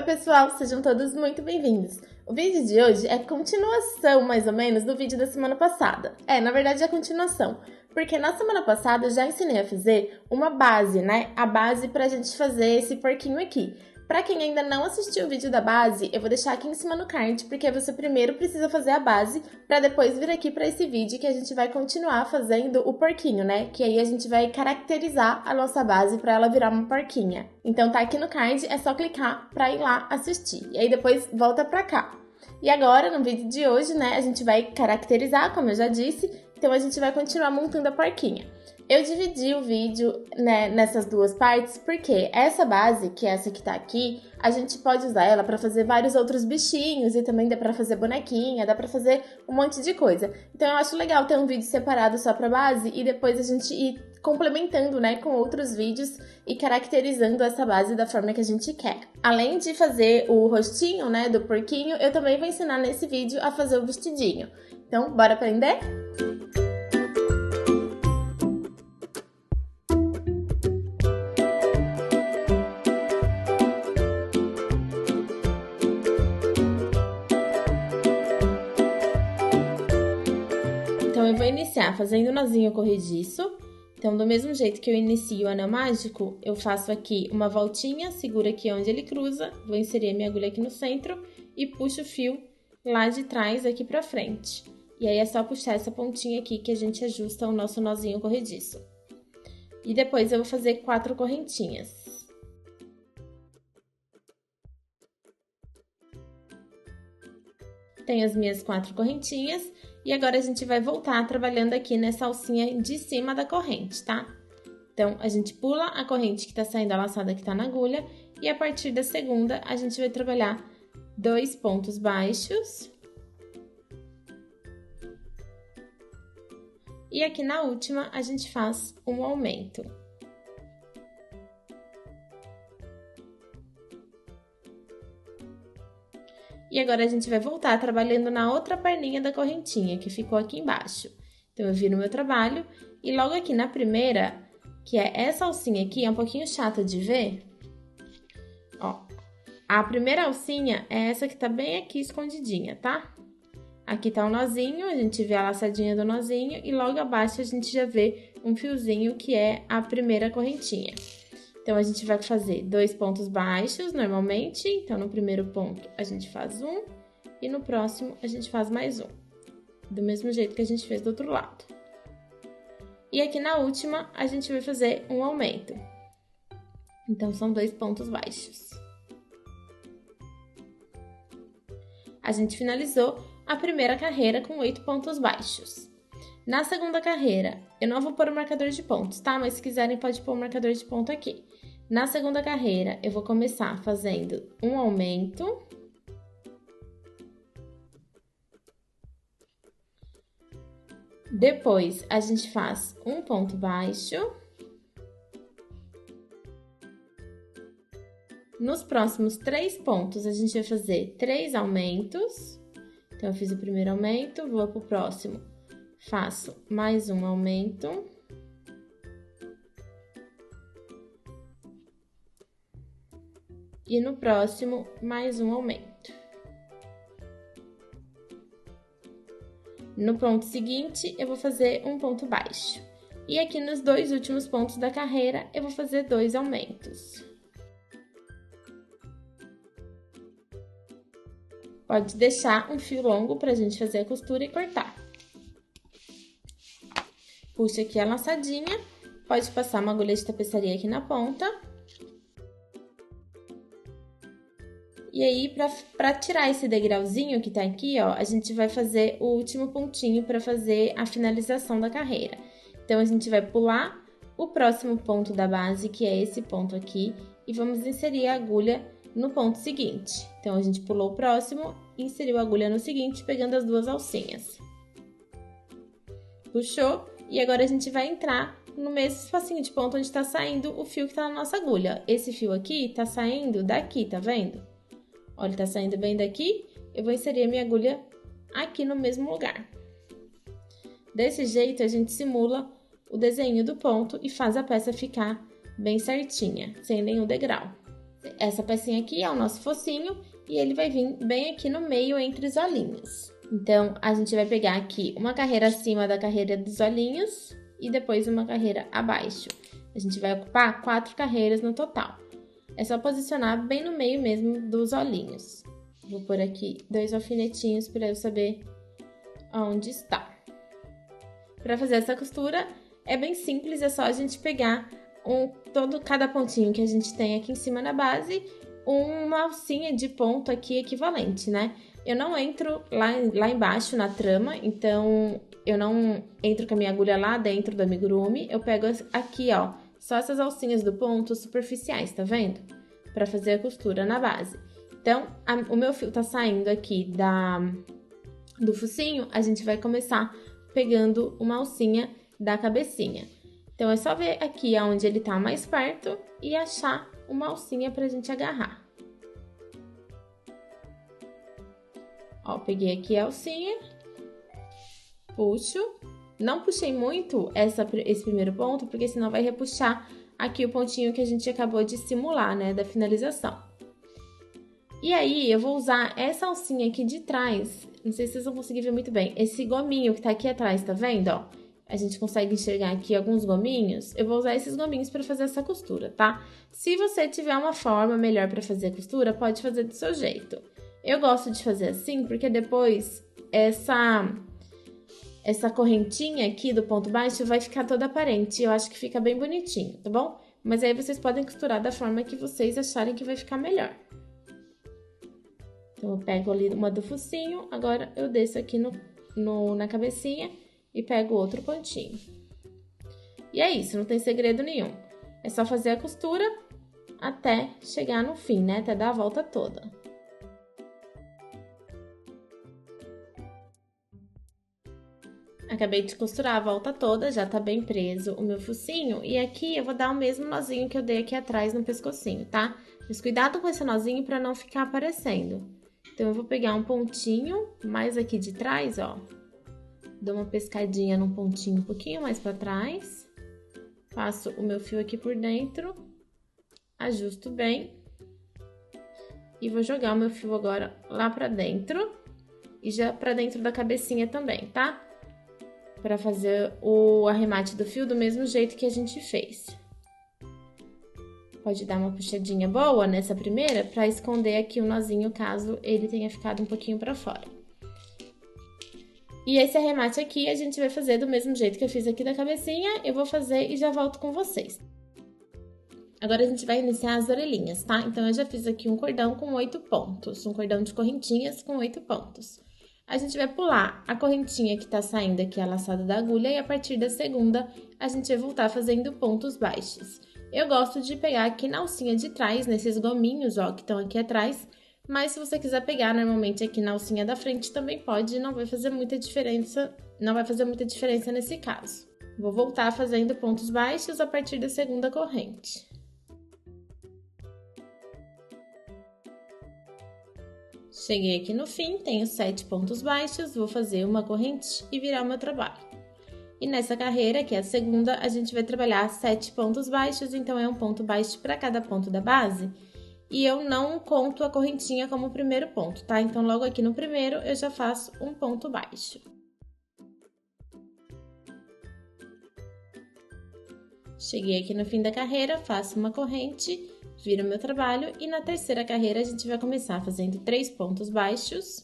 Oi pessoal, sejam todos muito bem-vindos. O vídeo de hoje é continuação, mais ou menos, do vídeo da semana passada. Na verdade é continuação, porque na semana passada eu já ensinei a fazer uma base, né? A base pra gente fazer esse porquinho aqui. Pra quem ainda não assistiu o vídeo da base, eu vou deixar aqui em cima no card, porque você primeiro precisa fazer a base, pra depois vir aqui pra esse vídeo que a gente vai continuar fazendo o porquinho, né? Que aí a gente vai caracterizar a nossa base pra ela virar uma porquinha. Então tá aqui no card, é só clicar pra ir lá assistir. E aí depois volta pra cá. E agora, no vídeo de hoje, né, a gente vai caracterizar, como eu já disse, então a gente vai continuar montando a porquinha. Eu dividi o vídeo, né, nessas duas partes, porque essa base, que é essa que tá aqui, a gente pode usar ela pra fazer vários outros bichinhos e também dá pra fazer bonequinha, dá pra fazer um monte de coisa. Então eu acho legal ter um vídeo separado só pra base e depois a gente ir complementando, né, com outros vídeos e caracterizando essa base da forma que a gente quer. Além de fazer o rostinho, né, do porquinho, eu também vou ensinar nesse vídeo a fazer o vestidinho. Então, bora aprender? Então, eu vou iniciar fazendo o nozinho corrediço. Então, do mesmo jeito que eu inicio o anel mágico, eu faço aqui uma voltinha, seguro aqui onde ele cruza, vou inserir a minha agulha aqui no centro e puxo o fio lá de trás aqui pra frente. E aí é só puxar essa pontinha aqui que a gente ajusta o nosso nozinho corrediço. E depois eu vou fazer 4 correntinhas. Tenho as minhas 4 correntinhas e agora a gente vai voltar trabalhando aqui nessa alcinha de cima da corrente, tá? Então, a gente pula a corrente que tá saindo a laçada que tá na agulha e a partir da segunda a gente vai trabalhar 2 pontos baixos. E aqui na última a gente faz um aumento. E agora a gente vai voltar trabalhando na outra perninha da correntinha, que ficou aqui embaixo. Então, eu viro o meu trabalho e logo aqui na primeira, que é essa alcinha aqui, é um pouquinho chata de ver. Ó, a primeira alcinha é essa que tá bem aqui escondidinha, tá? Aqui tá o nozinho, a gente vê a laçadinha do nozinho e logo abaixo a gente já vê um fiozinho que é a primeira correntinha. Então, a gente vai fazer 2 pontos baixos, normalmente. Então, no primeiro ponto, a gente faz um. E no próximo, a gente faz mais um. Do mesmo jeito que a gente fez do outro lado. E aqui na última, a gente vai fazer um aumento. Então, são 2 pontos baixos. A gente finalizou a primeira carreira com 8 pontos baixos. Na segunda carreira, eu não vou pôr o marcador de pontos, tá? Mas se quiserem, pode pôr o marcador de ponto aqui. Na segunda carreira, eu vou começar fazendo um aumento. Depois, a gente faz um ponto baixo. Nos próximos 3 pontos, a gente vai fazer 3 aumentos. Então, eu fiz o primeiro aumento, vou pro próximo, faço mais um aumento. E no próximo, mais um aumento. No ponto seguinte, eu vou fazer um ponto baixo. E aqui nos 2 últimos pontos da carreira, eu vou fazer 2 aumentos. Pode deixar um fio longo pra gente fazer a costura e cortar. Puxa aqui a laçadinha, pode passar uma agulha de tapeçaria aqui na ponta. E aí, pra tirar esse degrauzinho que tá aqui, ó, a gente vai fazer o último pontinho pra fazer a finalização da carreira. Então, a gente vai pular o próximo ponto da base, que é esse ponto aqui, e vamos inserir a agulha no ponto seguinte. Então, a gente pulou o próximo, inseriu a agulha no seguinte, pegando as 2 alcinhas. Puxou, e agora a gente vai entrar no mesmo espacinho de ponto onde tá saindo o fio que tá na nossa agulha. Esse fio aqui tá saindo daqui, tá vendo? Olha, ele tá saindo bem daqui, eu vou inserir a minha agulha aqui no mesmo lugar. Desse jeito, a gente simula o desenho do ponto e faz a peça ficar bem certinha, sem nenhum degrau. Essa pecinha aqui é o nosso focinho e ele vai vir bem aqui no meio entre os olhinhos. Então, a gente vai pegar aqui uma carreira acima da carreira dos olhinhos e depois uma carreira abaixo. A gente vai ocupar 4 carreiras no total. É só posicionar bem no meio mesmo dos olhinhos. Vou pôr aqui 2 alfinetinhos para eu saber onde está. Para fazer essa costura é bem simples, é só a gente pegar cada pontinho que a gente tem aqui em cima na base, uma alcinha de ponto aqui equivalente, né? Eu não entro lá embaixo na trama, então eu não entro com a minha agulha lá dentro do amigurumi, eu pego aqui, ó, só essas alcinhas do ponto superficiais, tá vendo? Para fazer a costura na base. Então, o meu fio tá saindo aqui do focinho, a gente vai começar pegando uma alcinha da cabecinha. Então, é só ver aqui onde ele tá mais perto e achar uma alcinha pra gente agarrar. Ó, peguei aqui a alcinha, puxo. Não puxei muito esse primeiro ponto, porque senão vai repuxar aqui o pontinho que a gente acabou de simular, né, da finalização. E aí, eu vou usar essa alcinha aqui de trás, não sei se vocês vão conseguir ver muito bem, esse gominho que tá aqui atrás, tá vendo, ó? A gente consegue enxergar aqui alguns gominhos, eu vou usar esses gominhos para fazer essa costura, tá? Se você tiver uma forma melhor para fazer a costura, pode fazer do seu jeito. Eu gosto de fazer assim, porque depois essa correntinha aqui do ponto baixo vai ficar toda aparente, eu acho que fica bem bonitinho, tá bom? Mas aí vocês podem costurar da forma que vocês acharem que vai ficar melhor. Então, eu pego ali uma do focinho, agora eu desço aqui na cabecinha e pego outro pontinho. E é isso, não tem segredo nenhum. É só fazer a costura até chegar no fim, né? Até dar a volta toda. Acabei de costurar a volta toda, já tá bem preso o meu focinho. E aqui eu vou dar o mesmo nozinho que eu dei aqui atrás no pescocinho, tá? Mas cuidado com esse nozinho pra não ficar aparecendo. Então, eu vou pegar um pontinho mais aqui de trás, ó. Dou uma pescadinha num pontinho um pouquinho mais pra trás. Passo o meu fio aqui por dentro. Ajusto bem. E vou jogar o meu fio agora lá pra dentro. E já pra dentro da cabecinha também, tá? Pra fazer o arremate do fio do mesmo jeito que a gente fez. Pode dar uma puxadinha boa nessa primeira pra esconder aqui o nozinho, caso ele tenha ficado um pouquinho pra fora. E esse arremate aqui a gente vai fazer do mesmo jeito que eu fiz aqui da cabecinha. Eu vou fazer e já volto com vocês. Agora a gente vai iniciar as orelhinhas, tá? Então, eu já fiz aqui um cordão com 8 pontos. Um cordão de correntinhas com 8 pontos. A gente vai pular a correntinha que tá saindo aqui, a laçada da agulha. E a partir da segunda, a gente vai voltar fazendo pontos baixos. Eu gosto de pegar aqui na alcinha de trás, nesses gominhos, ó, que estão aqui atrás. Mas se você quiser pegar normalmente aqui na alcinha da frente, também pode, não vai fazer muita diferença, nesse caso. Vou voltar fazendo pontos baixos a partir da segunda corrente. Cheguei aqui no fim, tenho 7 pontos baixos, vou fazer uma corrente e virar o meu trabalho. E nessa carreira, que é a segunda, a gente vai trabalhar 7 pontos baixos, então é um ponto baixo para cada ponto da base. E eu não conto a correntinha como primeiro ponto, tá? Então, logo aqui no primeiro, eu já faço um ponto baixo. Cheguei aqui no fim da carreira, faço uma corrente, viro meu trabalho. E na terceira carreira, a gente vai começar fazendo 3 pontos baixos.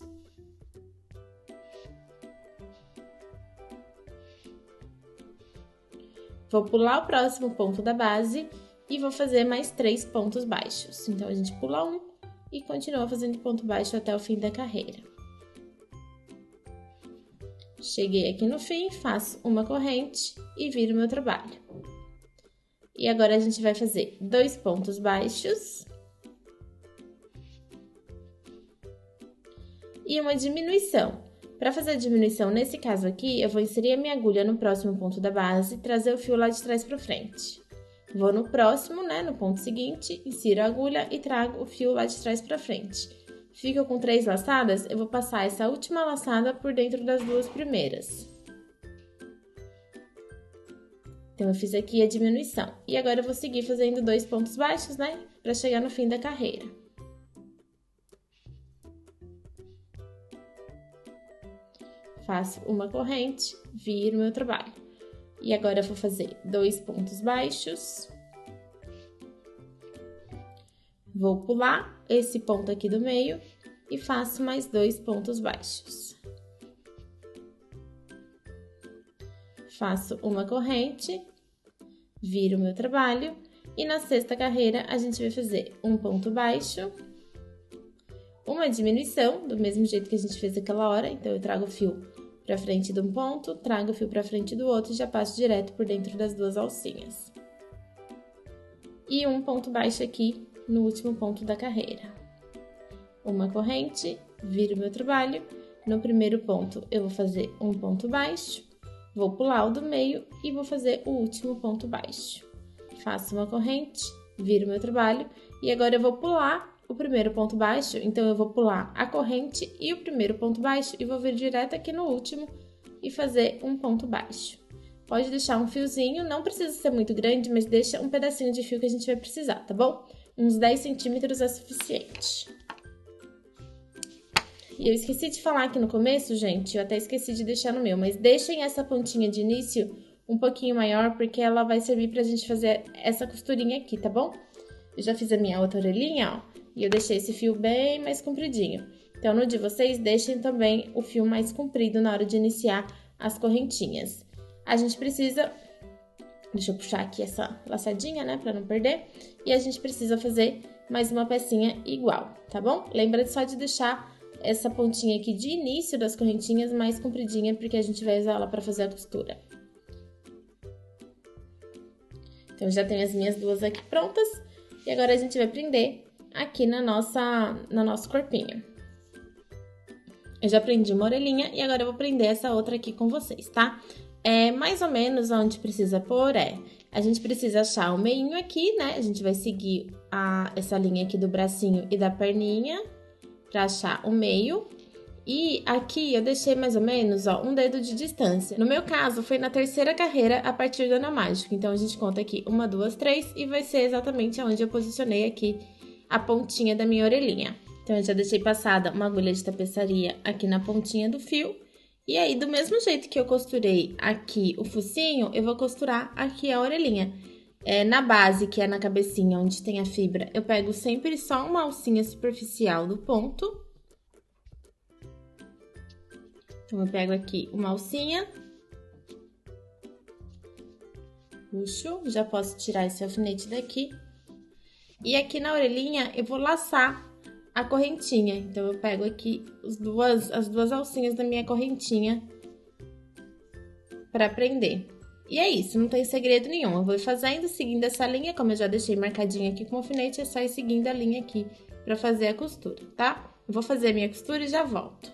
Vou pular o próximo ponto da base e vou fazer mais 3 pontos baixos. Então, a gente pula um e continua fazendo ponto baixo até o fim da carreira. Cheguei aqui no fim, faço uma corrente e viro meu trabalho. E agora, a gente vai fazer 2 pontos baixos. E uma diminuição. Para fazer a diminuição, nesse caso aqui, eu vou inserir a minha agulha no próximo ponto da base e trazer o fio lá de trás para frente. Vou no próximo, né, no ponto seguinte, insiro a agulha e trago o fio lá de trás para frente. Fica com 3 laçadas, eu vou passar essa última laçada por dentro das 2 primeiras. Então, eu fiz aqui a diminuição. E agora, eu vou seguir fazendo 2 pontos baixos, né? Pra chegar no fim da carreira. Faço uma corrente, viro meu trabalho. E agora, eu vou fazer 2 pontos baixos. Vou pular esse ponto aqui do meio e faço mais 2 pontos baixos. Faço uma corrente, viro meu trabalho e na sexta carreira a gente vai fazer um ponto baixo, uma diminuição, do mesmo jeito que a gente fez aquela hora. Então, eu trago o fio pra frente de um ponto, trago o fio pra frente do outro e já passo direto por dentro das 2 alcinhas. E um ponto baixo aqui no último ponto da carreira. Uma corrente, viro meu trabalho. No primeiro ponto, eu vou fazer um ponto baixo, vou pular o do meio e vou fazer o último ponto baixo. Faço uma corrente, viro meu trabalho e agora eu vou pular o primeiro ponto baixo, então eu vou pular a corrente e o primeiro ponto baixo e vou vir direto aqui no último e fazer um ponto baixo. Pode deixar um fiozinho, não precisa ser muito grande, mas deixa um pedacinho de fio que a gente vai precisar, tá bom? Uns 10 centímetros é suficiente. E eu esqueci de falar aqui no começo, gente, eu até esqueci de deixar no meu, mas deixem essa pontinha de início um pouquinho maior, porque ela vai servir pra gente fazer essa costurinha aqui, tá bom? Eu já fiz a minha outra orelhinha, ó, e eu deixei esse fio bem mais compridinho. Então, no de vocês, deixem também o fio mais comprido na hora de iniciar as correntinhas. A gente precisa... Deixa eu puxar aqui essa laçadinha, né, pra não perder. E a gente precisa fazer mais uma pecinha igual, tá bom? Lembra só de deixar essa pontinha aqui de início das correntinhas mais compridinha, porque a gente vai usar ela pra fazer a costura. Então, já tenho as minhas 2 aqui prontas. E agora, a gente vai prender aqui no nosso corpinho. Eu já prendi uma orelhinha e agora eu vou prender essa outra aqui com vocês, tá? Mais ou menos onde precisa pôr a gente precisa achar o meinho aqui, né? A gente vai seguir essa linha aqui do bracinho e da perninha pra achar o meio. E aqui eu deixei mais ou menos, ó, um dedo de distância. No meu caso, foi na terceira carreira a partir do anel mágico. Então, a gente conta aqui 1, 2, 3 e vai ser exatamente onde eu posicionei aqui a pontinha da minha orelhinha. Então, eu já deixei passada uma agulha de tapeçaria aqui na pontinha do fio. E aí, do mesmo jeito que eu costurei aqui o focinho, eu vou costurar aqui a orelhinha. Na base, que é na cabecinha, onde tem a fibra, eu pego sempre só uma alcinha superficial do ponto. Então, eu pego aqui uma alcinha. Puxo, já posso tirar esse alfinete daqui. E aqui na orelhinha, eu vou laçar a correntinha. Então, eu pego aqui as duas alcinhas da minha correntinha pra prender. E é isso, não tem segredo nenhum. Eu vou fazendo, seguindo essa linha, como eu já deixei marcadinha aqui com o alfinete, é só ir seguindo a linha aqui pra fazer a costura, tá? Eu vou fazer a minha costura e já volto.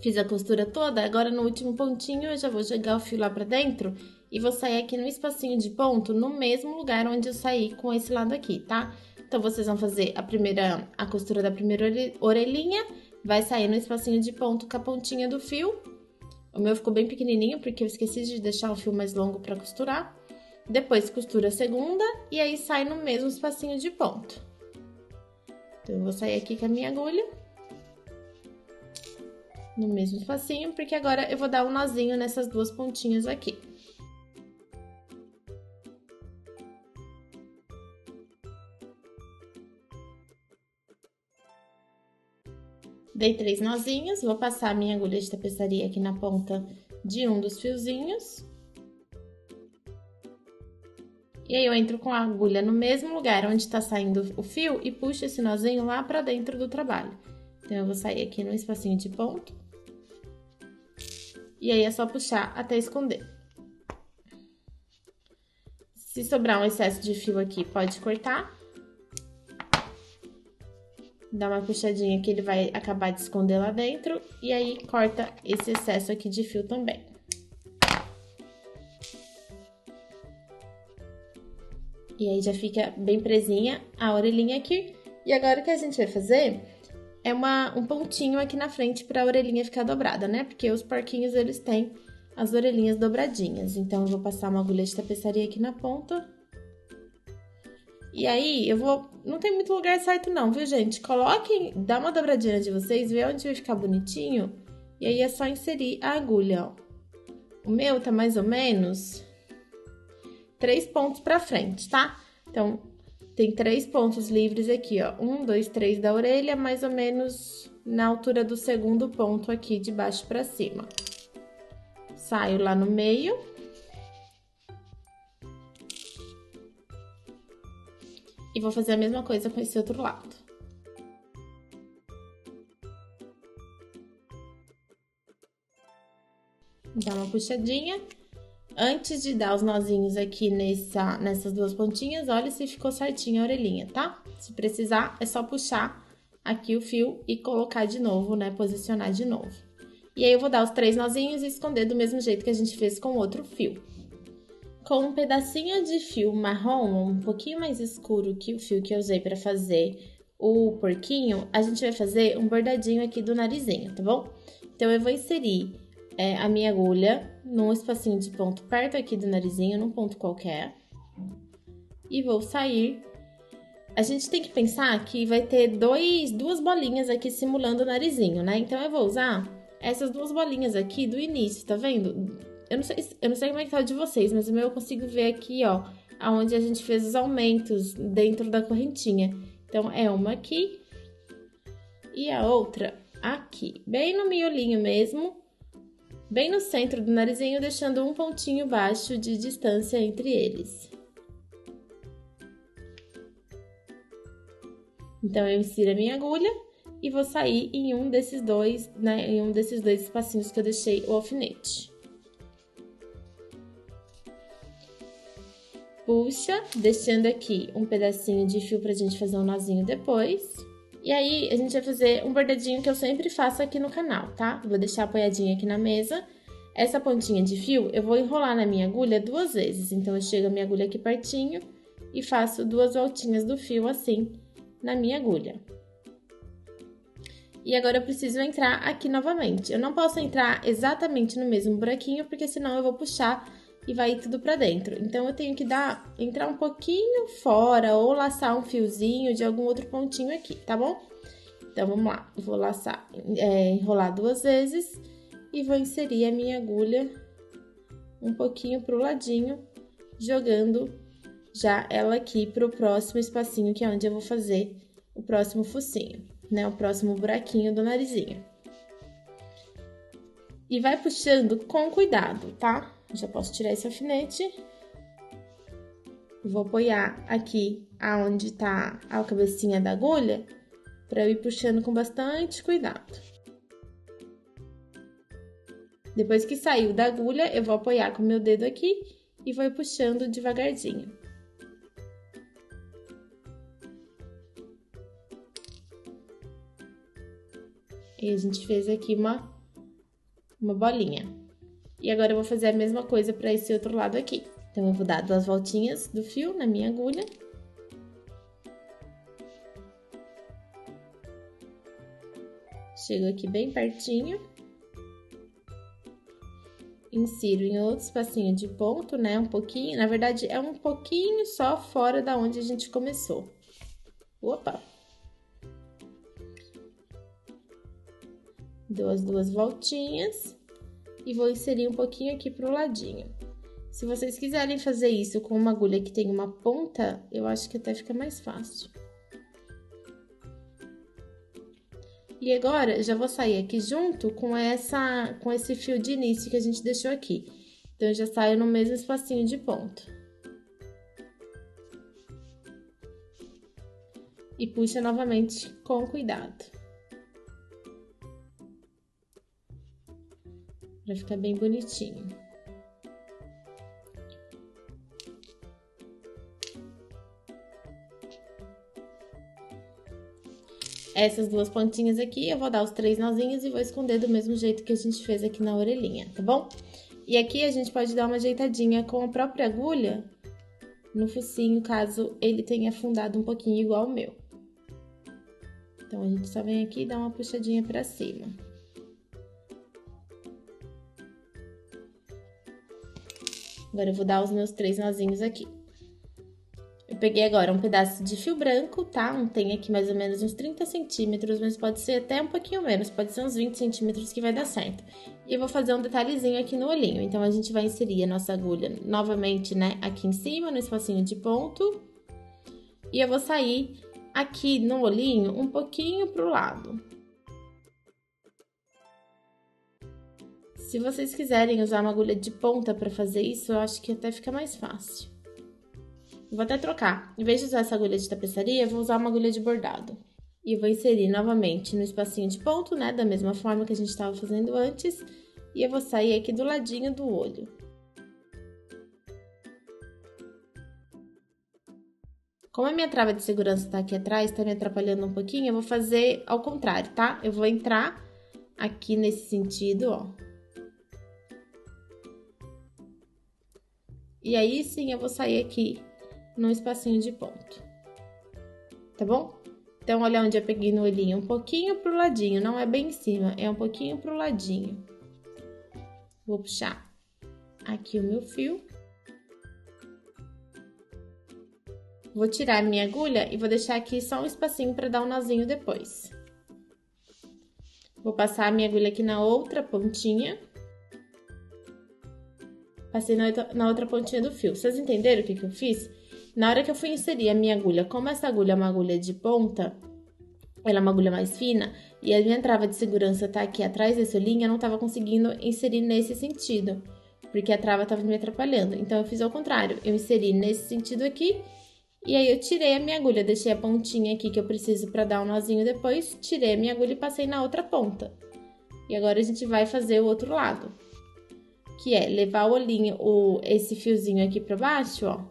Fiz a costura toda, agora no último pontinho eu já vou jogar o fio lá pra dentro e vou sair aqui no espacinho de ponto, no mesmo lugar onde eu saí com esse lado aqui, tá? Então, vocês vão fazer a costura da primeira orelhinha, vai sair no espacinho de ponto com a pontinha do fio. O meu ficou bem pequenininho, porque eu esqueci de deixar o fio mais longo pra costurar. Depois, costura a segunda e aí sai no mesmo espacinho de ponto. Então, eu vou sair aqui com a minha agulha. No mesmo espacinho, porque agora eu vou dar um nozinho nessas 2 pontinhas aqui. Dei 3 nozinhos, vou passar a minha agulha de tapeçaria aqui na ponta de um dos fiozinhos. E aí, eu entro com a agulha no mesmo lugar onde tá saindo o fio e puxo esse nozinho lá pra dentro do trabalho. Então, eu vou sair aqui no espacinho de ponto. E aí, é só puxar até esconder. Se sobrar um excesso de fio aqui, pode cortar. Dá uma puxadinha que ele vai acabar de esconder lá dentro. E aí, corta esse excesso aqui de fio também. E aí, já fica bem presinha a orelhinha aqui. E agora o que a gente vai fazer é um pontinho aqui na frente para a orelhinha ficar dobrada, né? Porque os porquinhos, eles têm as orelhinhas dobradinhas. Então, eu vou passar uma agulha de tapeçaria aqui na ponta. E aí, não tem muito lugar certo não, viu, gente? Coloquem, dá uma dobradinha de vocês, vê onde vai ficar bonitinho. E aí, é só inserir a agulha, ó. O meu tá mais ou menos 3 pontos pra frente, tá? Então, tem 3 pontos livres aqui, ó. 1, 2, 3 da orelha, mais ou menos na altura do segundo ponto aqui, de baixo pra cima. Saio lá no meio. E vou fazer a mesma coisa com esse outro lado. Dá uma puxadinha. Antes de dar os nozinhos aqui nessas duas pontinhas, olha se ficou certinho a orelhinha, tá? Se precisar, é só puxar aqui o fio e colocar de novo, né? Posicionar de novo. E aí, eu vou dar os 3 nozinhos e esconder do mesmo jeito que a gente fez com o outro fio. Com um pedacinho de fio marrom, um pouquinho mais escuro que o fio que eu usei para fazer o porquinho, a gente vai fazer um bordadinho aqui do narizinho, tá bom? Então, eu vou inserir a minha agulha num espacinho de ponto perto aqui do narizinho, num ponto qualquer. E vou sair. A gente tem que pensar que vai ter duas bolinhas aqui simulando o narizinho, né? Então, eu vou usar essas 2 bolinhas aqui do início, tá vendo? Eu não sei como é que tá o de vocês, mas o meu eu consigo ver aqui, ó, aonde a gente fez os aumentos dentro da correntinha. Então, é uma aqui e a outra aqui, bem no miolinho mesmo, bem no centro do narizinho, deixando um pontinho baixo de distância entre eles. Então, eu insiro a minha agulha e vou sair em um desses dois, né, em um desses 2 espacinhos que eu deixei o alfinete. Puxa, deixando aqui um pedacinho de fio pra gente fazer um nozinho depois. E aí, a gente vai fazer um bordadinho que eu sempre faço aqui no canal, tá? Vou deixar apoiadinho aqui na mesa. Essa pontinha de fio, eu vou enrolar na minha agulha 2 vezes. Então, eu chego a minha agulha aqui pertinho e faço 2 voltinhas do fio assim na minha agulha. E agora, eu preciso entrar aqui novamente. Eu não posso entrar exatamente no mesmo buraquinho, porque senão eu vou puxar e vai tudo pra dentro. Então, eu tenho que entrar um pouquinho fora ou laçar um fiozinho de algum outro pontinho aqui, tá bom? Então, vamos lá. Eu vou laçar, enrolar 2 vezes e vou inserir a minha agulha um pouquinho pro ladinho, jogando já ela aqui pro próximo espacinho, que é onde eu vou fazer o próximo focinho, né? O próximo buraquinho do narizinho. E vai puxando com cuidado, tá? Já posso tirar esse alfinete. Vou apoiar aqui aonde tá a cabecinha da agulha, para eu ir puxando com bastante cuidado. Depois que saiu da agulha, eu vou apoiar com o meu dedo aqui e vou ir puxando devagarzinho. E a gente fez aqui uma bolinha. E agora eu vou fazer a mesma coisa para esse outro lado aqui. Então, eu vou dar 2 voltinhas do fio na minha agulha. Chego aqui bem pertinho. Insiro em outro espacinho de ponto, né? Um pouquinho, na verdade, é um pouquinho só fora da onde a gente começou. Opa! Dou as 2 voltinhas. E vou inserir um pouquinho aqui pro ladinho. Se vocês quiserem fazer isso com uma agulha que tem uma ponta, eu acho que até fica mais fácil. E agora, eu já vou sair aqui junto com esse fio de início que a gente deixou aqui. Então, eu já saio no mesmo espacinho de ponto. E puxa novamente com cuidado. Pra ficar bem bonitinho. Essas 2 pontinhas aqui, eu vou dar os 3 nozinhos e vou esconder do mesmo jeito que a gente fez aqui na orelhinha, tá bom? E aqui a gente pode dar uma ajeitadinha com a própria agulha no focinho, caso ele tenha afundado um pouquinho igual o meu. Então, a gente só vem aqui e dá uma puxadinha pra cima. Agora, eu vou dar os meus 3 nozinhos aqui. Eu peguei agora um pedaço de fio branco, tá? Tem aqui mais ou menos uns 30 centímetros, mas pode ser até um pouquinho menos, pode ser uns 20 centímetros que vai dar certo. E eu vou fazer um detalhezinho aqui no olhinho. Então, a gente vai inserir a nossa agulha novamente, né? Aqui em cima, no espacinho de ponto. E eu vou sair aqui no olhinho um pouquinho pro lado. Se vocês quiserem usar uma agulha de ponta para fazer isso, eu acho que até fica mais fácil. Vou até trocar. Em vez de usar essa agulha de tapeçaria, eu vou usar uma agulha de bordado. E vou inserir novamente no espacinho de ponto, né? Da mesma forma que a gente estava fazendo antes. E eu vou sair aqui do ladinho do olho. Como a minha trava de segurança tá aqui atrás, tá me atrapalhando um pouquinho, eu vou fazer ao contrário, tá? Eu vou entrar aqui nesse sentido, ó. E aí, sim, eu vou sair aqui no espacinho de ponto. Tá bom? Então, olha onde eu peguei no olhinho, um pouquinho pro ladinho, não é bem em cima, é um pouquinho pro ladinho. Vou puxar aqui o meu fio. Vou tirar a minha agulha e vou deixar aqui só um espacinho para dar um nozinho depois. Vou passar a minha agulha aqui na outra pontinha. Passei na outra pontinha do fio. Vocês entenderam o que eu fiz? Na hora que eu fui inserir a minha agulha, como essa agulha é uma agulha de ponta, ela é uma agulha mais fina, e a minha trava de segurança tá aqui atrás desse olhinho, eu não tava conseguindo inserir nesse sentido, porque a trava tava me atrapalhando. Então, eu fiz ao contrário, eu inseri nesse sentido aqui, e aí eu tirei a minha agulha, deixei a pontinha aqui que eu preciso para dar um nozinho depois, tirei a minha agulha e passei na outra ponta. E agora a gente vai fazer o outro lado, que é levar o olhinho, esse fiozinho aqui para baixo, ó,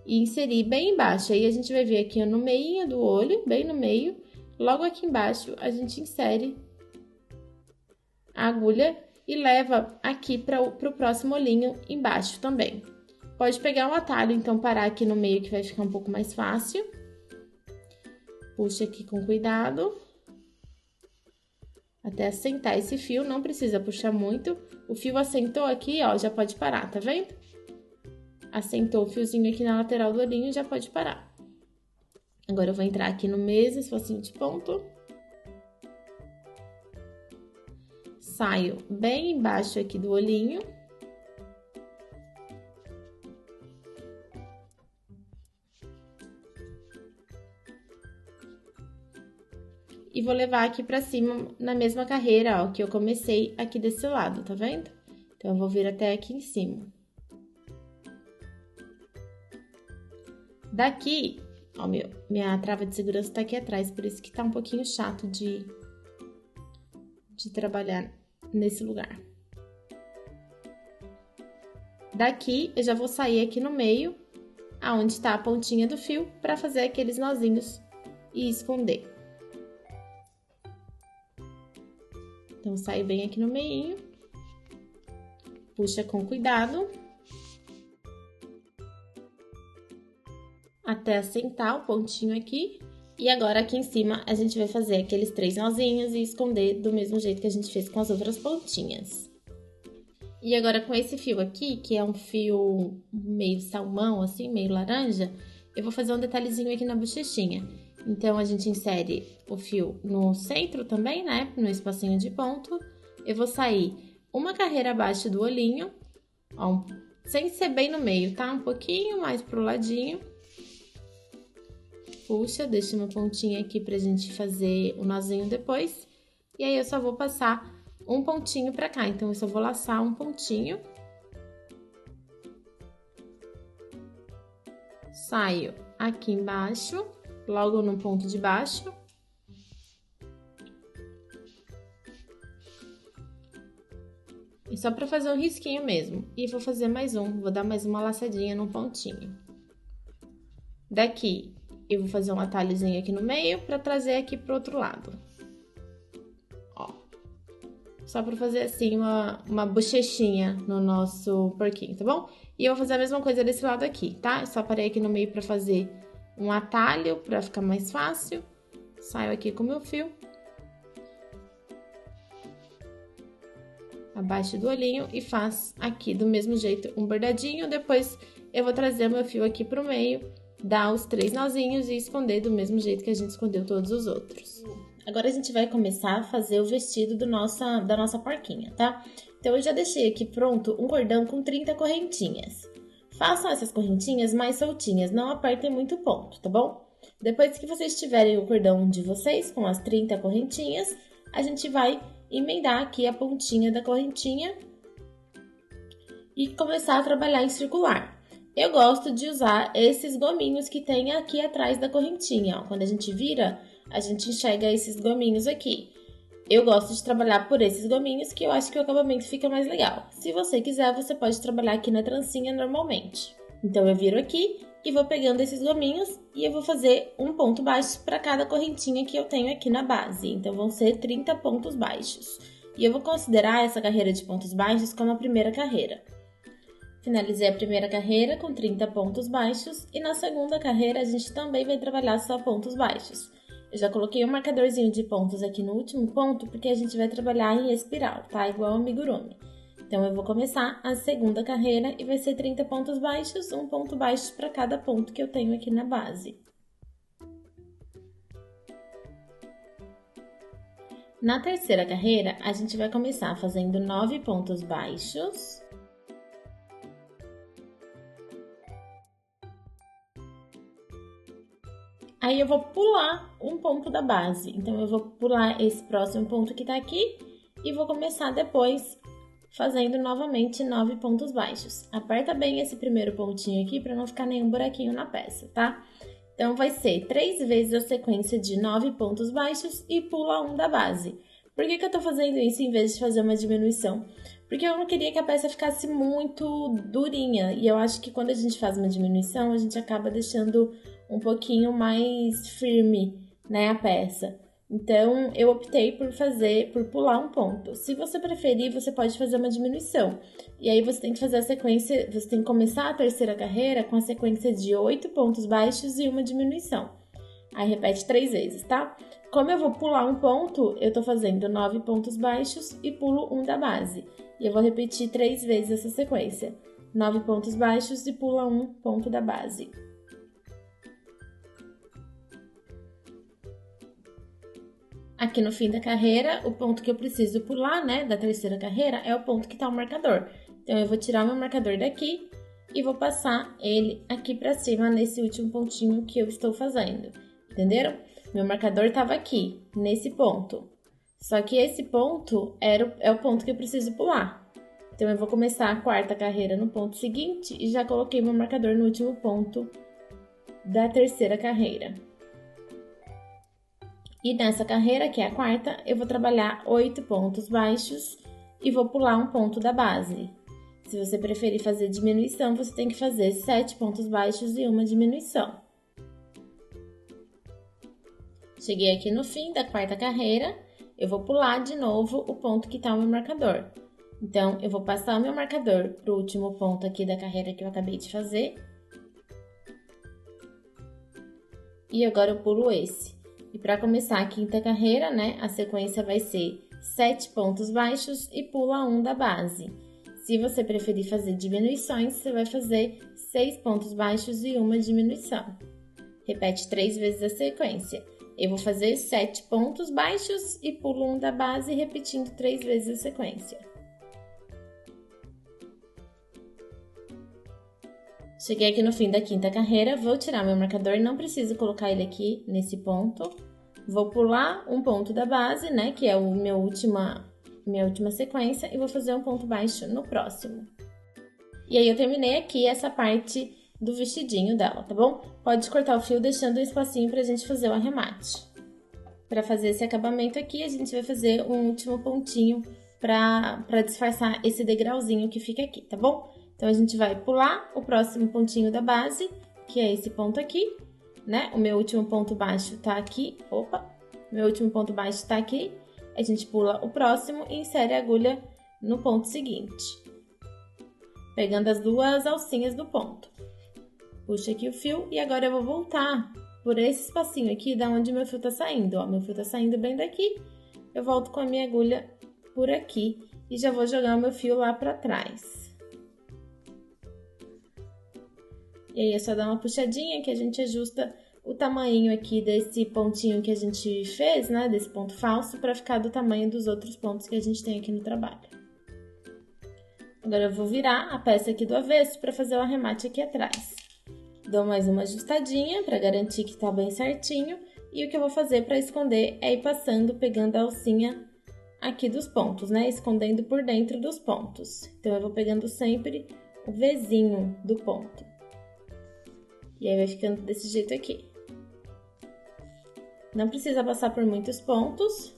e inserir bem embaixo. Aí a gente vai ver aqui no meinho do olho, bem no meio, logo aqui embaixo a gente insere a agulha e leva aqui para o próximo olhinho embaixo também. Pode pegar um atalho, então parar aqui no meio que vai ficar um pouco mais fácil. Puxa aqui com cuidado. Até assentar esse fio, não precisa puxar muito. O fio assentou aqui, ó, já pode parar, tá vendo? Assentou o fiozinho aqui na lateral do olhinho, já pode parar. Agora eu vou entrar aqui no mesmo espacinho de ponto. Saio bem embaixo aqui do olhinho. E vou levar aqui pra cima na mesma carreira, ó, que eu comecei aqui desse lado, tá vendo? Então, eu vou vir até aqui em cima. Daqui, ó, minha trava de segurança tá aqui atrás, por isso que tá um pouquinho chato de trabalhar nesse lugar. Daqui, eu já vou sair aqui no meio, aonde tá a pontinha do fio, pra fazer aqueles nozinhos e esconder. Então, sai bem aqui no meinho, puxa com cuidado, até assentar o pontinho aqui. E agora, aqui em cima, a gente vai fazer aqueles 3 nozinhos e esconder do mesmo jeito que a gente fez com as outras pontinhas. E agora, com esse fio aqui, que é um fio meio salmão, assim, meio laranja, eu vou fazer um detalhezinho aqui na bochechinha. Então, a gente insere o fio no centro também, né? No espacinho de ponto. Eu vou sair uma carreira abaixo do olhinho, ó, sem ser bem no meio, tá? Um pouquinho mais pro ladinho. Puxa, deixa uma pontinha aqui pra gente fazer o nozinho depois. E aí, eu só vou passar um pontinho pra cá. Então, eu só vou laçar um pontinho. Saio aqui embaixo. Logo no ponto de baixo. E só pra fazer um risquinho mesmo. E vou fazer mais um, vou dar mais uma laçadinha no pontinho. Daqui, eu vou fazer um atalhozinho aqui no meio pra trazer aqui pro outro lado. Ó. Só pra fazer assim uma bochechinha no nosso porquinho, tá bom? E eu vou fazer a mesma coisa desse lado aqui, tá? Eu só parei aqui no meio pra fazer um atalho, pra ficar mais fácil. Saio aqui com o meu fio. Abaixo do olhinho e faço aqui do mesmo jeito um bordadinho. Depois eu vou trazer o meu fio aqui pro meio, dar os 3 nozinhos e esconder do mesmo jeito que a gente escondeu todos os outros. Agora a gente vai começar a fazer o vestido da nossa porquinha, tá? Então eu já deixei aqui pronto um cordão com 30 correntinhas. Façam essas correntinhas mais soltinhas, não apertem muito o ponto, tá bom? Depois que vocês tiverem o cordão de vocês com as 30 correntinhas, a gente vai emendar aqui a pontinha da correntinha e começar a trabalhar em circular. Eu gosto de usar esses gominhos que tem aqui atrás da correntinha, ó. Quando a gente vira, a gente enxerga esses gominhos aqui. Eu gosto de trabalhar por esses gominhos, que eu acho que o acabamento fica mais legal. Se você quiser, você pode trabalhar aqui na trancinha normalmente. Então, eu viro aqui e vou pegando esses gominhos e eu vou fazer um ponto baixo para cada correntinha que eu tenho aqui na base. Então, vão ser 30 pontos baixos. E eu vou considerar essa carreira de pontos baixos como a primeira carreira. Finalizei a primeira carreira com 30 pontos baixos e na segunda carreira a gente também vai trabalhar só pontos baixos. Eu já coloquei um marcadorzinho de pontos aqui no último ponto porque a gente vai trabalhar em espiral, tá? Igual amigurumi. Então, eu vou começar a segunda carreira e vai ser 30 pontos baixos, um ponto baixo para cada ponto que eu tenho aqui na base. Na terceira carreira, a gente vai começar fazendo 9 pontos baixos. Aí, eu vou pular um ponto da base. Então, eu vou pular esse próximo ponto que tá aqui e vou começar depois fazendo novamente 9 pontos baixos. Aperta bem esse primeiro pontinho aqui para não ficar nenhum buraquinho na peça, tá? Então, vai ser 3 vezes a sequência de 9 pontos baixos e pula um da base. Por que eu tô fazendo isso em vez de fazer uma diminuição? Porque eu não queria que a peça ficasse muito durinha. E eu acho que quando a gente faz uma diminuição, a gente acaba deixando um pouquinho mais firme, né, a peça. Então, eu optei por pular um ponto. Se você preferir, você pode fazer uma diminuição. E aí, você tem que fazer a sequência, você tem que começar a terceira carreira com a sequência de 8 pontos baixos e uma diminuição. Aí, repete 3 vezes, tá? Como eu vou pular um ponto, eu tô fazendo 9 pontos baixos e pulo um da base. E eu vou repetir 3 vezes essa sequência. 9 pontos baixos e pula um ponto da base. Aqui no fim da carreira, o ponto que eu preciso pular, né, da terceira carreira, é o ponto que tá o marcador. Então, eu vou tirar o meu marcador daqui e vou passar ele aqui pra cima, nesse último pontinho que eu estou fazendo. Entenderam? Meu marcador tava aqui, nesse ponto. Só que esse ponto é o ponto que eu preciso pular. Então, eu vou começar a quarta carreira no ponto seguinte e já coloquei meu marcador no último ponto da terceira carreira. E nessa carreira, que é a quarta, eu vou trabalhar 8 pontos baixos e vou pular um ponto da base. Se você preferir fazer diminuição, você tem que fazer 7 pontos baixos e uma diminuição. Cheguei aqui no fim da quarta carreira, eu vou pular de novo o ponto que está o meu marcador. Então, eu vou passar o meu marcador para o último ponto aqui da carreira que eu acabei de fazer. E agora eu pulo esse. E para começar a quinta carreira, né, a sequência vai ser 7 pontos baixos e pula um da base. Se você preferir fazer diminuições, você vai fazer 6 pontos baixos e uma diminuição. Repete 3 vezes a sequência. Eu vou fazer 7 pontos baixos e pulo um da base, repetindo 3 vezes a sequência. Cheguei aqui no fim da quinta carreira, vou tirar meu marcador, não preciso colocar ele aqui nesse ponto. Vou pular um ponto da base, né, que é minha última sequência, e vou fazer um ponto baixo no próximo. E aí, eu terminei aqui essa parte do vestidinho dela, tá bom? Pode cortar o fio deixando um espacinho pra gente fazer o arremate. Pra fazer esse acabamento aqui, a gente vai fazer um último pontinho pra disfarçar esse degrauzinho que fica aqui, tá bom? Então, a gente vai pular o próximo pontinho da base, que é esse ponto aqui, né? O meu último ponto baixo tá aqui. Opa! Meu último ponto baixo tá aqui. A gente pula o próximo e insere a agulha no ponto seguinte, pegando as duas alcinhas do ponto. Puxa aqui o fio e agora eu vou voltar por esse espacinho aqui da onde meu fio tá saindo, ó. Meu fio tá saindo bem daqui, eu volto com a minha agulha por aqui e já vou jogar o meu fio lá pra trás. E aí é só dar uma puxadinha que a gente ajusta o tamanho aqui desse pontinho que a gente fez, né, desse ponto falso, pra ficar do tamanho dos outros pontos que a gente tem aqui no trabalho. Agora eu vou virar a peça aqui do avesso pra fazer o arremate aqui atrás. Dou mais uma ajustadinha pra garantir que tá bem certinho. E o que eu vou fazer pra esconder é ir passando, pegando a alcinha aqui dos pontos, né, escondendo por dentro dos pontos. Então eu vou pegando sempre o Vzinho do ponto. E aí vai ficando desse jeito aqui. Não precisa passar por muitos pontos.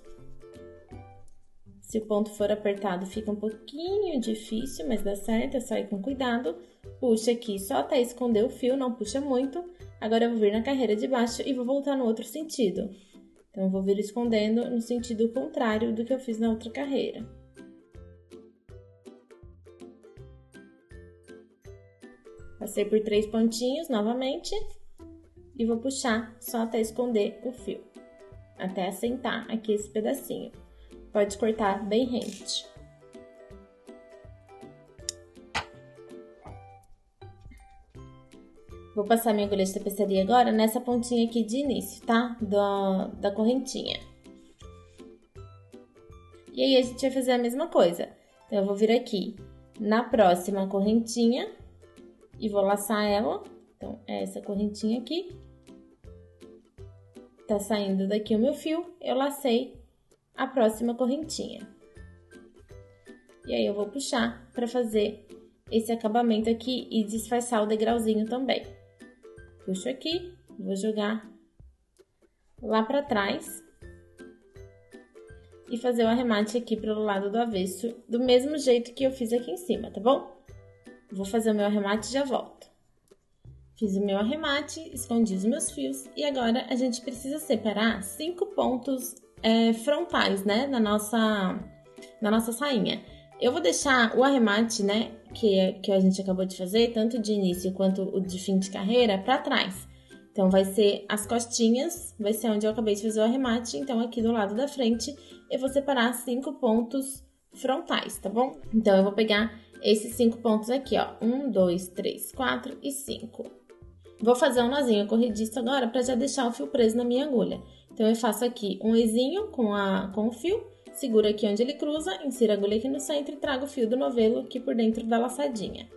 Se o ponto for apertado, fica um pouquinho difícil, mas dá certo, é só ir com cuidado. Puxa aqui só até esconder o fio, não puxa muito. Agora eu vou vir na carreira de baixo e vou voltar no outro sentido. Então, eu vou vir escondendo no sentido contrário do que eu fiz na outra carreira. Passei por 3 pontinhos novamente e vou puxar só até esconder o fio, até assentar aqui esse pedacinho. Pode cortar bem rente. Vou passar minha agulha de tapeçaria agora nessa pontinha aqui de início, tá? Da correntinha. E aí, a gente vai fazer a mesma coisa. Então, eu vou vir aqui na próxima correntinha e vou laçar ela. Então, é essa correntinha aqui. Tá saindo daqui o meu fio, eu lacei a próxima correntinha. E aí, eu vou puxar pra fazer esse acabamento aqui e disfarçar o degrauzinho também. Puxo aqui, vou jogar lá pra trás e fazer o arremate aqui pelo lado do avesso, do mesmo jeito que eu fiz aqui em cima, tá bom? Vou fazer o meu arremate e já volto. Fiz o meu arremate, escondi os meus fios e agora a gente precisa separar 5 pontos frontais, né, na nossa sainha. Eu vou deixar o arremate, né, que a gente acabou de fazer, tanto de início quanto o de fim de carreira, pra trás. Então, vai ser as costinhas, vai ser onde eu acabei de fazer o arremate. Então, aqui do lado da frente, eu vou separar 5 pontos frontais, tá bom? Então, eu vou pegar esses 5 pontos aqui, ó. 1, 2, 3, 4 e 5. Vou fazer um nozinho corrediço agora pra já deixar o fio preso na minha agulha. Então, eu faço aqui um Ezinho com o fio. Seguro aqui onde ele cruza, insiro a agulha aqui no centro e trago o fio do novelo aqui por dentro da laçadinha.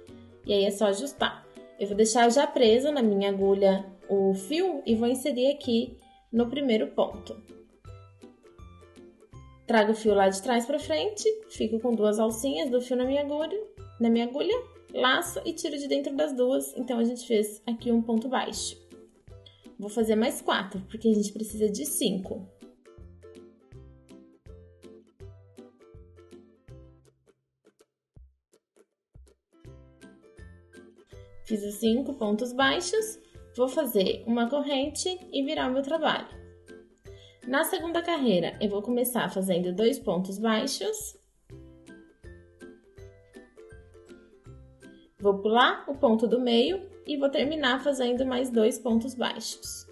E aí é só ajustar. Eu vou deixar já preso na minha agulha o fio e vou inserir aqui no primeiro ponto. Trago o fio lá de trás pra frente, fico com 2 alcinhas do fio na minha agulha, laço e tiro de dentro das duas. Então, a gente fez aqui um ponto baixo. Vou fazer mais 4, porque a gente precisa de 5. Fiz os 5 pontos baixos, vou fazer uma corrente e virar o meu trabalho. Na segunda carreira, eu vou começar fazendo 2 pontos baixos. Vou pular o ponto do meio e vou terminar fazendo mais 2 pontos baixos.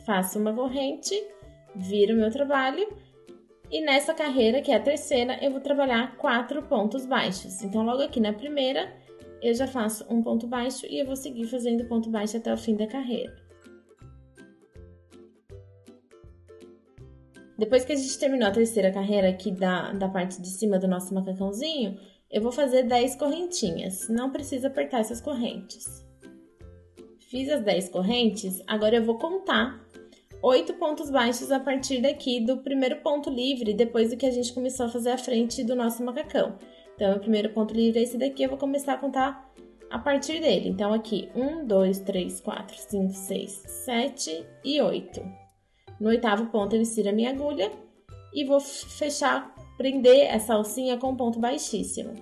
Faço uma corrente, viro o meu trabalho. E nessa carreira, que é a terceira, eu vou trabalhar 4 pontos baixos. Então, logo aqui na primeira, eu já faço um ponto baixo e eu vou seguir fazendo ponto baixo até o fim da carreira. Depois que a gente terminou a terceira carreira aqui da parte de cima do nosso macacãozinho, eu vou fazer 10 correntinhas. Não precisa apertar essas correntes. Fiz as 10 correntes, agora eu vou contar 8 pontos baixos a partir daqui do primeiro ponto livre, depois do que a gente começou a fazer a frente do nosso macacão. Então, o primeiro ponto livre é esse daqui, eu vou começar a contar a partir dele. Então, aqui, 1, 2, 3, 4, 5, 6, 7 e 8. No 8º ponto, eu insiro a minha agulha e vou fechar, prender essa alcinha com um ponto baixíssimo.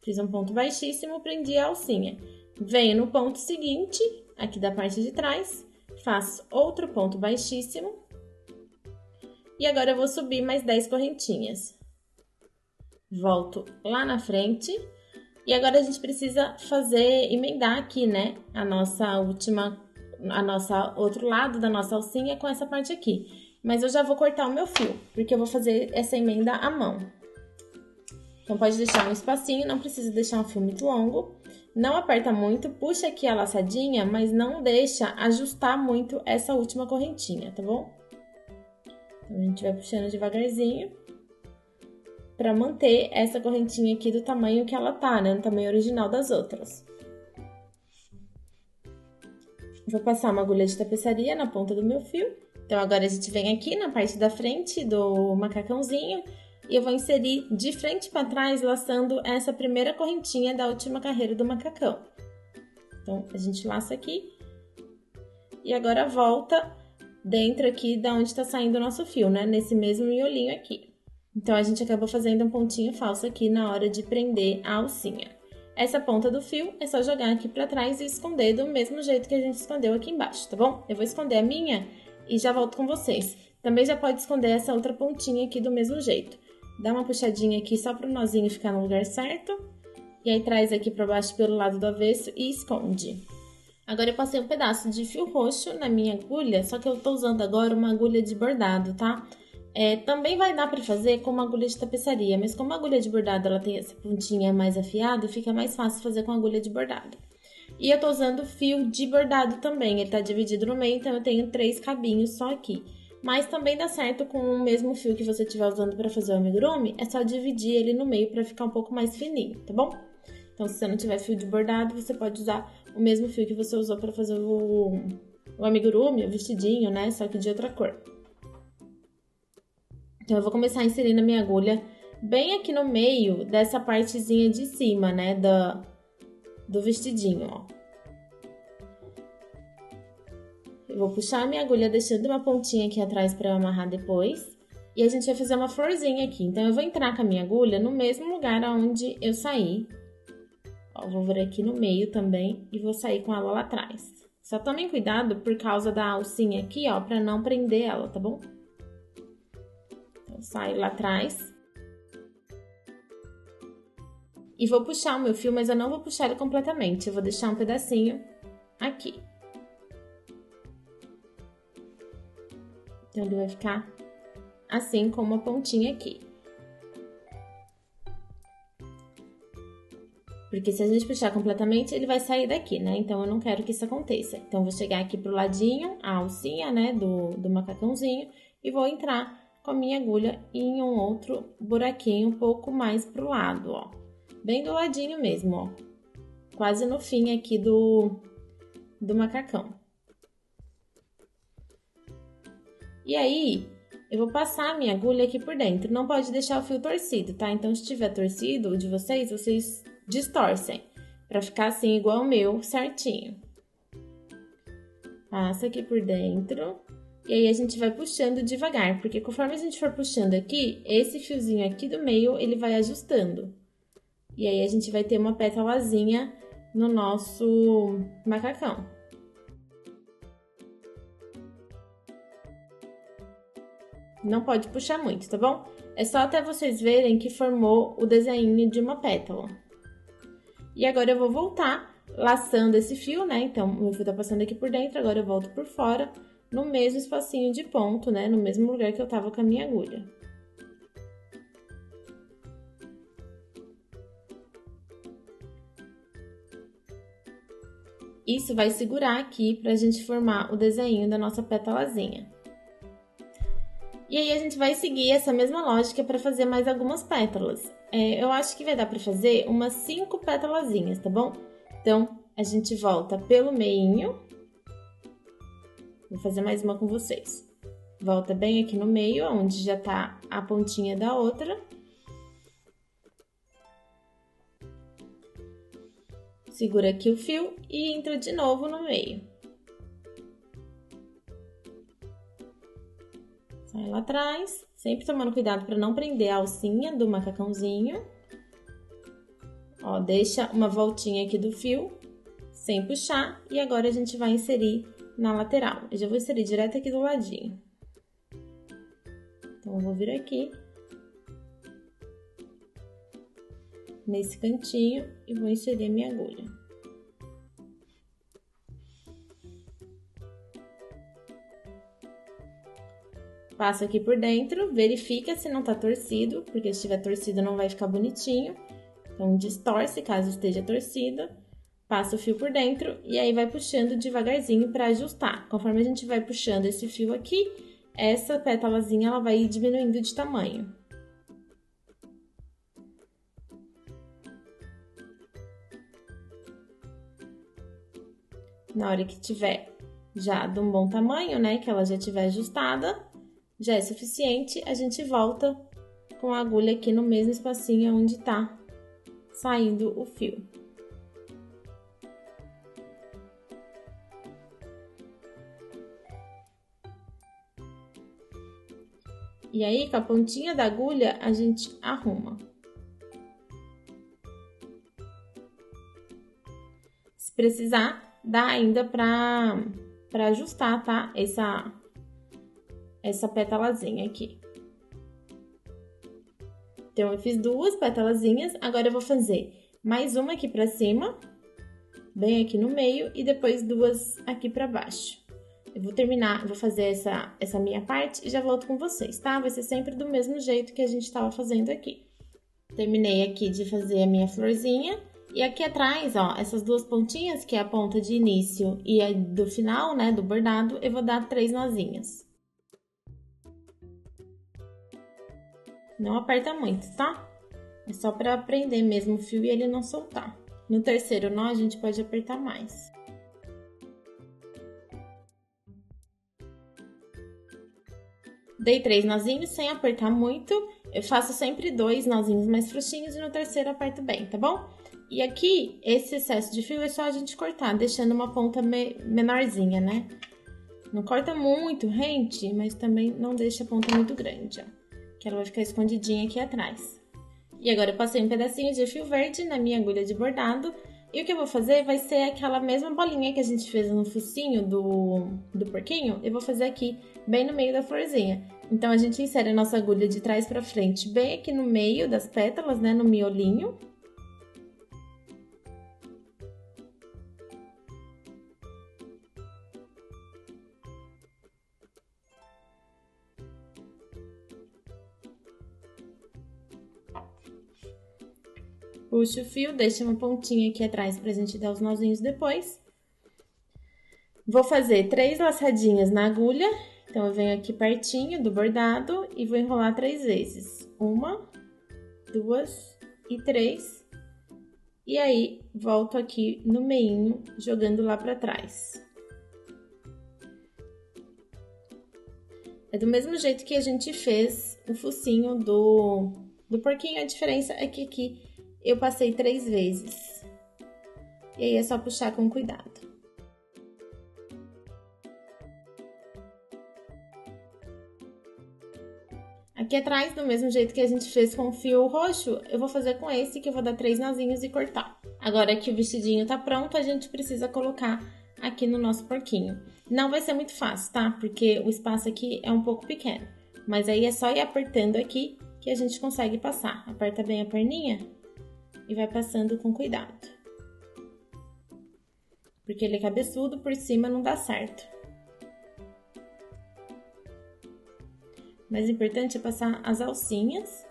Fiz um ponto baixíssimo, prendi a alcinha. Venho no ponto seguinte, aqui da parte de trás, faço outro ponto baixíssimo. E agora eu vou subir mais 10 correntinhas. volto lá na frente. E agora a gente precisa emendar aqui, né, a nossa outro lado da nossa alcinha com essa parte aqui. Mas eu já vou cortar o meu fio, porque eu vou fazer essa emenda à mão. Então, pode deixar um espacinho, não precisa deixar um fio muito longo. Não aperta muito, puxa aqui a laçadinha, mas não deixa ajustar muito essa última correntinha, tá bom? Então, a gente vai puxando devagarzinho pra manter essa correntinha aqui do tamanho que ela tá, né? No tamanho original das outras. Vou passar uma agulha de tapeçaria na ponta do meu fio. Então, agora a gente vem aqui na parte da frente do macacãozinho e eu vou inserir de frente para trás, laçando essa primeira correntinha da última carreira do macacão. Então, a gente laça aqui e agora volta dentro aqui da onde tá saindo o nosso fio, né? Nesse mesmo miolinho aqui. Então, a gente acabou fazendo um pontinho falso aqui na hora de prender a alcinha. Essa ponta do fio é só jogar aqui pra trás e esconder do mesmo jeito que a gente escondeu aqui embaixo, tá bom? Eu vou esconder a minha e já volto com vocês. Também já pode esconder essa outra pontinha aqui do mesmo jeito. Dá uma puxadinha aqui só pro nozinho ficar no lugar certo. E aí traz aqui pra baixo pelo lado do avesso e esconde. Agora eu passei um pedaço de fio roxo na minha agulha, só que eu tô usando agora uma agulha de bordado, tá? Também vai dar pra fazer com uma agulha de tapeçaria, mas como a agulha de bordado ela tem essa pontinha mais afiada, fica mais fácil fazer com a agulha de bordado. E eu tô usando fio de bordado também, ele tá dividido no meio, então eu tenho 3 cabinhos só aqui. Mas também dá certo com o mesmo fio que você estiver usando para fazer o amigurumi, é só dividir ele no meio para ficar um pouco mais fininho, tá bom? Então, se você não tiver fio de bordado, você pode usar o mesmo fio que você usou para fazer o amigurumi, o vestidinho, né? Só que de outra cor. Então, eu vou começar a inserir na minha agulha bem aqui no meio dessa partezinha de cima, né? Do vestidinho, ó. Eu vou puxar a minha agulha deixando uma pontinha aqui atrás para eu amarrar depois. E a gente vai fazer uma florzinha aqui. Então, eu vou entrar com a minha agulha no mesmo lugar onde eu saí. Ó, vou vir aqui no meio também e vou sair com ela lá atrás. Só tomem cuidado por causa da alcinha aqui, ó, para não prender ela, tá bom? Então, saio lá atrás. E vou puxar o meu fio, mas eu não vou puxar ele completamente. Eu vou deixar um pedacinho aqui. Então, ele vai ficar assim, com uma pontinha aqui. Porque se a gente puxar completamente, ele vai sair daqui, né? Então, eu não quero que isso aconteça. Então, eu vou chegar aqui pro ladinho, a alcinha, né, do macacãozinho, e vou entrar com a minha agulha em um outro buraquinho um pouco mais pro lado, ó. Bem do ladinho mesmo, ó. Quase no fim aqui do macacão. E aí, eu vou passar a minha agulha aqui por dentro. Não pode deixar o fio torcido, tá? Então, se estiver torcido, o de vocês distorcem. Pra ficar assim, igual o meu, certinho. Passa aqui por dentro. E aí, a gente vai puxando devagar. Porque conforme a gente for puxando aqui, esse fiozinho aqui do meio, ele vai ajustando. E aí, a gente vai ter uma pétalazinha no nosso macacão. Não pode puxar muito, tá bom? É só até vocês verem que formou o desenho de uma pétala. E agora eu vou voltar laçando esse fio, né? Então, o meu fio tá passando aqui por dentro, agora eu volto por fora, no mesmo espacinho de ponto, né? No mesmo lugar que eu tava com a minha agulha. Isso vai segurar aqui pra gente formar o desenho da nossa pétalazinha. E aí, a gente vai seguir essa mesma lógica para fazer mais algumas pétalas. Eu acho que vai dar para fazer umas 5 pétalazinhas, tá bom? Então, a gente volta pelo meinho. Vou fazer mais uma com vocês. Volta bem aqui no meio, onde já tá a pontinha da outra. Segura aqui o fio e entra de novo no meio. Sai lá atrás, sempre tomando cuidado para não prender a alcinha do macacãozinho. Ó, deixa uma voltinha aqui do fio, sem puxar, e agora a gente vai inserir na lateral. Eu já vou inserir direto aqui do ladinho. Então, eu vou vir aqui. nesse cantinho e vou inserir minha agulha. Passo aqui por dentro, verifica se não tá torcido, porque se estiver torcido não vai ficar bonitinho. Então, distorce caso esteja torcido. Passa o fio por dentro e aí vai puxando devagarzinho para ajustar. Conforme a gente vai puxando esse fio aqui, essa pétalazinha ela vai diminuindo de tamanho. Na hora que tiver já de um bom tamanho, né, que ela já tiver ajustada, já é suficiente, a gente volta com a agulha aqui no mesmo espacinho onde tá saindo o fio. E aí, com a pontinha da agulha, a gente arruma. Se precisar, dá ainda pra ajustar, tá? Essa pétalazinha aqui. Então, eu fiz duas pétalazinhas, agora eu vou fazer mais uma aqui pra cima, bem aqui no meio, e depois duas aqui pra baixo. Eu vou terminar, vou fazer essa minha parte e já volto com vocês, tá? Vai ser sempre do mesmo jeito que a gente tava fazendo aqui. Terminei aqui de fazer a minha florzinha. E aqui atrás, ó, essas duas pontinhas, que é a ponta de início e a do final, né, do bordado, eu vou dar 3 nozinhos. Não aperta muito, tá? É só pra prender mesmo o fio e ele não soltar. No terceiro nó, a gente pode apertar mais. Dei 3 nozinhos sem apertar muito. Eu faço sempre 2 nozinhos mais frouxinhos e no terceiro aperto bem, tá bom? E aqui, esse excesso de fio é só a gente cortar, deixando uma ponta menorzinha, né? Não corta muito rente, mas também não deixa a ponta muito grande, ó. Que ela vai ficar escondidinha aqui atrás. E agora eu passei um pedacinho de fio verde na minha agulha de bordado. E o que eu vou fazer vai ser aquela mesma bolinha que a gente fez no focinho do porquinho. Eu vou fazer aqui, bem no meio da florzinha. Então, a gente insere a nossa agulha de trás pra frente, bem aqui no meio das pétalas, né, no miolinho. Puxa o fio, deixa uma pontinha aqui atrás pra gente dar os nozinhos depois. Vou fazer 3 laçadinhas na agulha. Então, eu venho aqui pertinho do bordado e vou enrolar 3 vezes. 1, 2 e 3. E aí, volto aqui no meinho, jogando lá pra trás. É do mesmo jeito que a gente fez o focinho do porquinho. A diferença é que aqui eu passei 3 vezes. E aí, é só puxar com cuidado. Aqui atrás, do mesmo jeito que a gente fez com o fio roxo, eu vou fazer com esse, que eu vou dar 3 nozinhos e cortar. Agora que o vestidinho tá pronto, a gente precisa colocar aqui no nosso porquinho. Não vai ser muito fácil, tá? Porque o espaço aqui é um pouco pequeno. Mas aí é só ir apertando aqui que a gente consegue passar. Aperta bem a perninha e vai passando com cuidado. Porque ele é cabeçudo, por cima não dá certo. O mais importante é passar as alcinhas.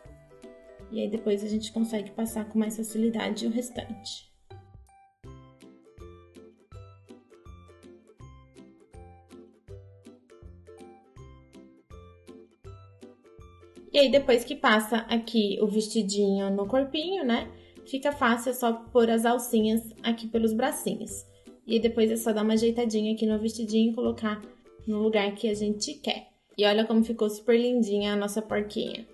E aí depois a gente consegue passar com mais facilidade o restante. E aí depois que passa aqui o vestidinho no corpinho, né? Fica fácil, é só pôr as alcinhas aqui pelos bracinhos. E depois é só dar uma ajeitadinha aqui no vestidinho e colocar no lugar que a gente quer. E olha como ficou super lindinha a nossa porquinha.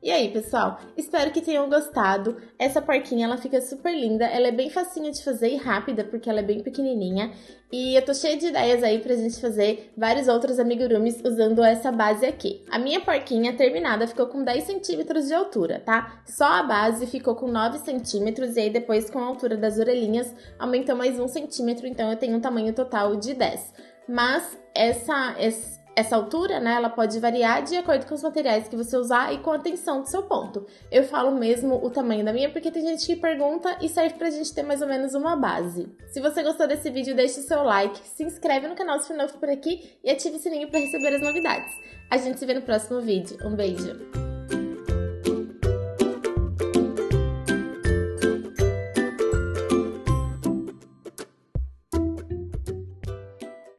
E aí, pessoal? Espero que tenham gostado. Essa porquinha, ela fica super linda. Ela é bem facinha de fazer e rápida, porque ela é bem pequenininha. E eu tô cheia de ideias aí pra gente fazer vários outros amigurumis usando essa base aqui. A minha porquinha terminada ficou com 10 centímetros de altura, tá? Só a base ficou com 9 centímetros e aí depois com a altura das orelhinhas aumentou mais 1 centímetro, então eu tenho um tamanho total de 10. Mas Essa altura, né, ela pode variar de acordo com os materiais que você usar e com a tensão do seu ponto. Eu falo mesmo o tamanho da minha porque tem gente que pergunta e serve pra gente ter mais ou menos uma base. Se você gostou desse vídeo, deixe o seu like, se inscreve no canal se for novo por aqui e ative o sininho para receber as novidades. A gente se vê no próximo vídeo. Um beijo!